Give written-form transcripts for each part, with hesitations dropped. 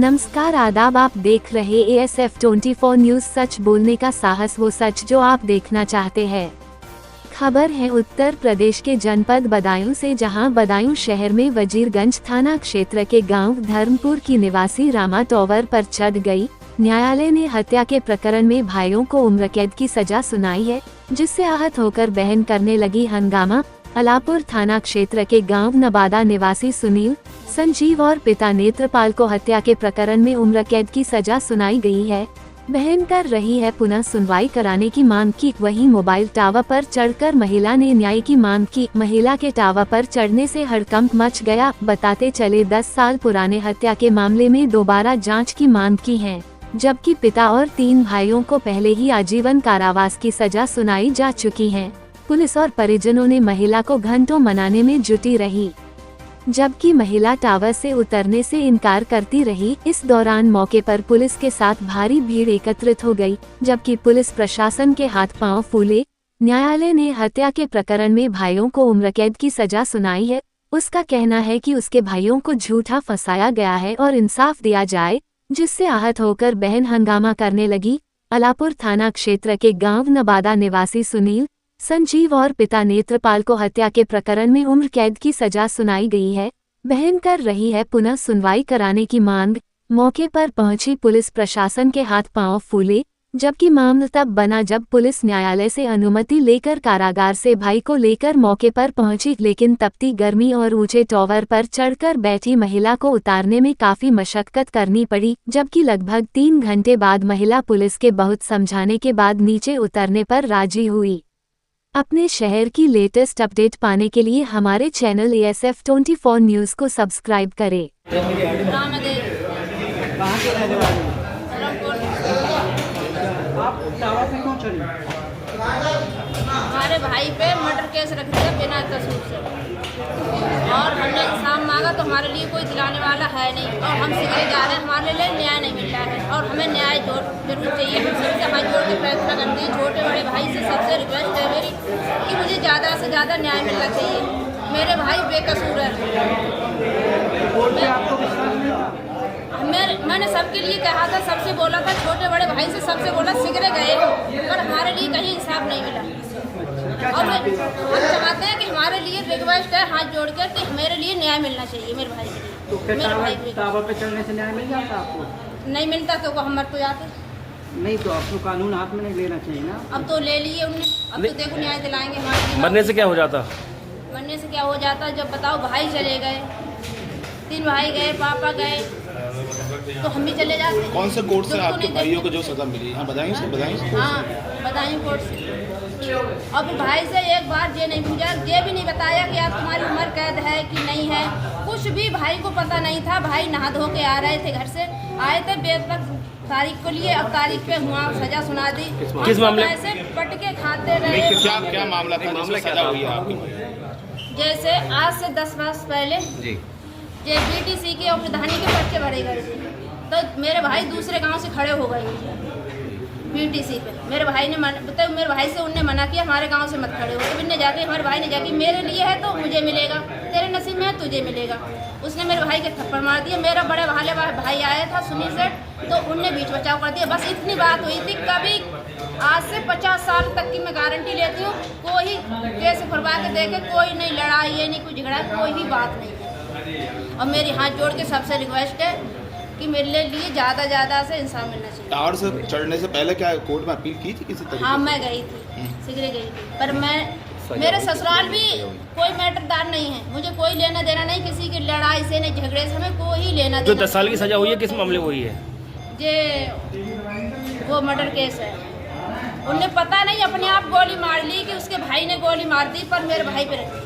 नमस्कार आदाब, आप देख रहे ASF 24 न्यूज। सच बोलने का साहस, वो सच जो आप देखना चाहते हैं। खबर है उत्तर प्रदेश के जनपद बदायूं से, जहां बदायूं शहर में वजीरगंज थाना क्षेत्र के गांव धर्मपुर की निवासी रामा टॉवर पर चढ़ गई। न्यायालय ने हत्या के प्रकरण में भाइयों को उम्र कैद की सजा सुनाई है, जिससे आहत होकर बहन करने लगी हंगामा। अलापुर थाना क्षेत्र के गांव नबादा निवासी सुनील, संजीव और पिता नेत्रपाल को हत्या के प्रकरण में उम्र कैद की सजा सुनाई गई है। बहन कर रही है पुनः सुनवाई कराने की मांग की। वहीं मोबाइल टावर पर चढ़कर महिला ने न्याय की मांग की। महिला के टावर पर चढ़ने से हड़कंप मच गया। बताते चले 10 साल पुराने हत्या के मामले में दोबारा जांच की मांग की है, जबकि पिता और 3 भाइयों को पहले ही आजीवन कारावास की सजा सुनाई जा चुकी है। पुलिस और परिजनों ने महिला को घंटों मनाने में जुटी रही, जबकि महिला टावर से उतरने से इनकार करती रही। इस दौरान मौके पर पुलिस के साथ भारी भीड़ एकत्रित हो गई, जबकि पुलिस प्रशासन के हाथ पांव फूले। न्यायालय ने हत्या के प्रकरण में भाइयों को उम्र कैद की सजा सुनाई है। उसका कहना है कि उसके भाइयों को झूठा फंसाया गया है और इंसाफ दिया जाए, जिससे आहत होकर बहन हंगामा करने लगी। अलापुर थाना क्षेत्र के गांव नबादा निवासी सुनील, संजीव और पिता नेत्रपाल को हत्या के प्रकरण में उम्र कैद की सजा सुनाई गई है। बहन कर रही है पुनः सुनवाई कराने की मांग। मौके पर पहुंची पुलिस प्रशासन के हाथ पांव फूले, जबकि मामला तब बना जब पुलिस न्यायालय से अनुमति लेकर कारागार से भाई को लेकर मौके पर पहुंची, लेकिन तपती गर्मी और ऊंचे टॉवर पर चढ़कर बैठी महिला को उतारने में काफी मशक्कत करनी पड़ी, जबकि लगभग 3 घंटे बाद महिला पुलिस के बहुत समझाने के बाद नीचे उतरने पर राजी हुई। अपने शहर की लेटेस्ट अपडेट पाने के लिए हमारे चैनल ASF 24 न्यूज को सब्सक्राइब करें। हमारे भाई पे मर्डर केस रख दिया बिना कसूर से, और हमने इंसाफ मांगा तो हमारे लिए कोई दिलाने वाला है नहीं, और हम सिगरे जा रहे हैं, हमारे लिए न्याय नहीं मिल रहा है, और हमें न्याय जरूर चाहिए। हम सबसे हाथ जोड़ के फैसला करते हैं, छोटे बड़े भाई से सबसे रिक्वेस्ट है मेरी कि मुझे ज़्यादा से ज़्यादा न्याय मिलना चाहिए। मेरे भाई बेकसूर है। मैंने सबके लिए कहा था, सबसे बोला था, छोटे बड़े भाई से सबसे बोला, सिगरे गए, पर हमारे लिए कहीं इंसाफ नहीं मिला। और हम चाहते हैं कि हमारे लिए रिक्वेस्ट है हाथ जोड़कर कि मेरे लिए न्याय मिलना चाहिए मेरे भाई के लिए। मेरे भाई टावर पे चढ़ने से न्याय मिल जाता आपको? नहीं मिलता तो हम मर तो जाते। नहीं तो आपको कानून हाथ में नहीं लेना चाहिए ना। अब तो ले लिए उन्होंने, अब तो देखो न्याय दिलाएंगे हमारे। मरने से क्या हो जाता? मरने से क्या हो जाता, जब बताओ भाई चले गए, 3 भाई गए, पापा गए, तो हम भी चले जाते। कौन से कोर्ट से आपके भाइयों को जो सजा मिली? हाँ बताइए से, हाँ बताइए कोर्ट से। और फिर भाई से एक बार ये नहीं पूछा, ये भी नहीं बताया कि आप तुम्हारी उम्र कैद है कि नहीं है, कुछ भी भाई को पता नहीं था। भाई नहा धो के आ रहे थे, घर से आए थे बेतक तारीख को लिए, अब तारीख पे हुआ सजा सुना दी। किस मामले से पट के खाते रहे। क्या मामला था? मामला सजा हुई है आपकी? जैसे आज से 10 वर्ष पहले ये BTC के और प्रधानी के पर्चे भरे गए थे, तो मेरे भाई दूसरे गांव से खड़े हो गए BTC पे। मेरे भाई ने बताया, मेरे भाई से उनने मना किया हमारे गांव से मत खड़े हो। तो इनने जाके हमारे भाई ने जाके, मेरे लिए है तो मुझे मिलेगा, तेरे नसीब में है तुझे मिलेगा। उसने मेरे भाई के थप्पड़ मार दिया। मेरा बड़े वाले भाई आया था सुनील सेठ, तो उनने बीच बचाव कर दिया। बस इतनी बात हुई थी। कभी आज से 50 साल तक की मैं गारंटी लेती हूँ, कोई केस फरवा के देखे, कोई नहीं लड़ाई है, नहीं कोई झगड़ा, कोई भी बात नहीं है। और मेरी हाथ जोड़ के सबसे रिक्वेस्ट है कि मेरे लिए ज़्यादा से इंसाफ मिलना चाहिए। टावर से चढ़ने से पहले क्या कोर्ट में अपील की थी किसी तरीके? हाँ मैं गई थी, सिगरे गई थी, पर मेरे ससुराल भी कोई मैटरदार नहीं है। मुझे कोई लेना देना नहीं किसी की लड़ाई से, नहीं झगड़े से, हमें कोई लेना देना। जो 10 साल की सजा हुई है, किस मामले में हुई है? ये वो मर्डर केस है। उन्हें पता नहीं, अपने आप गोली मार ली कि उसके भाई ने गोली मार दी, पर मेरे भाई पे रखी।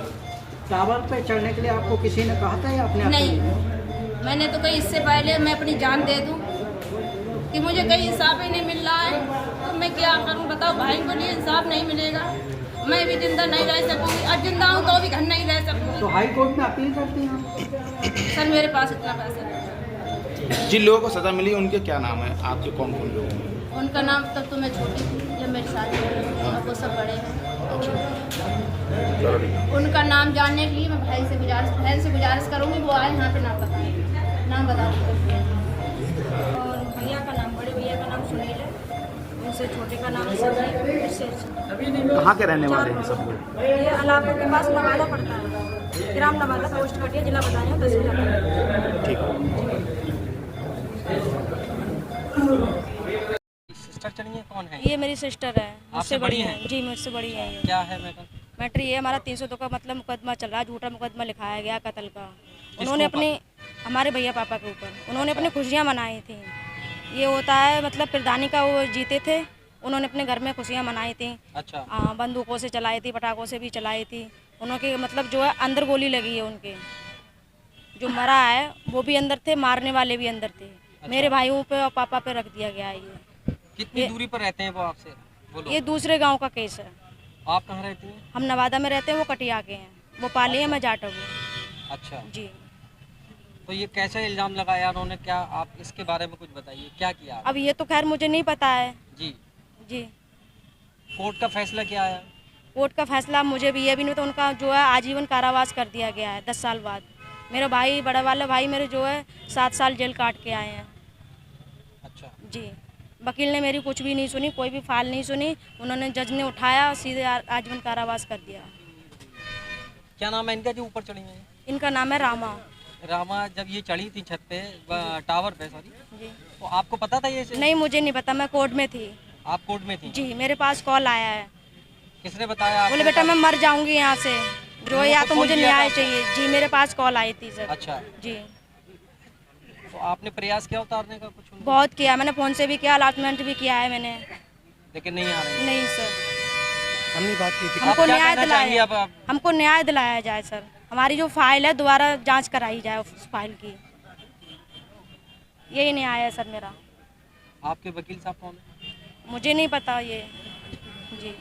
टावर पे चढ़ने के लिए आपको किसी ने कहा था या अपने आप? नहीं, मैंने तो कहीं इससे पहले मैं अपनी जान दे दूं कि मुझे कहीं इंसाफ ही नहीं मिल रहा है, तो मैं क्या करूं बताओ। भाई को लिए इंसाफ नहीं मिलेगा, मैं भी जिंदा नहीं रह सकूंगी, और जिंदा हूं तो भी घर नहीं रह सकूंगी। तो हाई कोर्ट में अपील करती हैं? सर मेरे पास इतना पैसा नहीं। जिन लोगों को सजा मिली उनके क्या नाम है? आपके कौन लोग हैं? उनका नाम तब तो मैं छोटी थी जब मेरी शादी हुई, अब वो सब बड़े हैं। उनका नाम जानने के लिए मैं बहन से गुजारिश करूंगी, वो आए यहाँ पे नाम बताएं, नाम बताओ। कहाँ के रहने वाले हैं सब लोग? ये अलापुर के पास नवादा पड़ता है, ग्राम नवादा, पोस्ट कटिया, जिला बदायूं, तहसील अलापुर। ठीक सिस्टर चली है, कौन है? ये मेरी सिस्टर है, मुझसे बड़ी है जी, मुझसे बड़ी है ये। क्या है मैटर? मैटर ये हमारा 302 का मतलब मुकदमा चल रहा है, झूठा मुकदमा लिखाया गया कत्ल का। उन्होंने अपने, हमारे भैया पापा के ऊपर उन्होंने अपनी खुशियाँ मनाई थी। ये होता है मतलब प्रधानी का वो जीते थे, उन्होंने अपने घर में खुशियाँ मनाई थी। अच्छा। बंदूकों से चलाई थी, पटाखों से भी चलाई थी। उनके मतलब जो है अंदर गोली लगी है उनके, जो मरा है वो भी अंदर थे, मारने वाले भी अंदर थे। अच्छा। मेरे भाइयों पे और पापा पे रख दिया गया है ये। कितनी दूरी पर रहते हैं वो आपसे? बोलो। ये दूसरे गांव का केस है। आप कहाँ रहती हैं? हम नवादा में रहते हैं, वो कटिया के हैं, वो पाली है, मैं जाटव हूँ अच्छा। जी। तो ये कैसे इल्जाम लगाया उन्होंने, क्या आप इसके बारे में कुछ बताइए, क्या किया? अब ये तो खैर मुझे नहीं पता है जी। जी। कोर्ट का फैसला क्या आया? कोर्ट का फैसला मुझे भी ये भी नहीं, तो उनका जो है आजीवन कारावास कर दिया गया है 10 साल बाद। मेरा भाई, बड़ा वाला भाई मेरे जो है 7 साल जेल काट के आए हैं। अच्छा। जी। वकील ने मेरी कुछ भी नहीं सुनी, कोई भी फाइल नहीं सुनी, उन्होंने, जज ने उठाया सीधे आजीवन कारावास कर दिया। क्या नाम है इनका जो ऊपर चढ़ी है? इनका नाम है रामा रामा। जब ये चढ़ी थी छत पे, टावर पे, सॉरी, जी। तो आपको पता था ये नहीं, मुझे नहीं पता, मैं कोर्ट में थी आप कोर्ट में थी? जी। मेरे पास कॉल आया है, किसने बताया? बोले बेटा मैं मर जाऊंगी यहाँ से, जो है, या तो फोन मुझे किया था न्याय आपको? चाहिए जी। मेरे पास कॉल आई थी सर। अच्छा। जी। तो आपने प्रयास किया उतारने का कुछ उनको? बहुत किया मैंने, फ़ोन से भी किया, अलॉटमेंट भी किया है मैंने, लेकिन नहीं आ रहे? नहीं सर। हमने बात की थी। हमको आप क्या न्याय कहना चाहेंगे दिलाया, अब? हमको न्याय दिलाया जाए सर। हमारी जो फाइल है दोबारा जांच कराई जाए उस फाइल की, यही न्याय है सर मेरा। आपके वकील साहब कौन है? मुझे नहीं पता ये जी।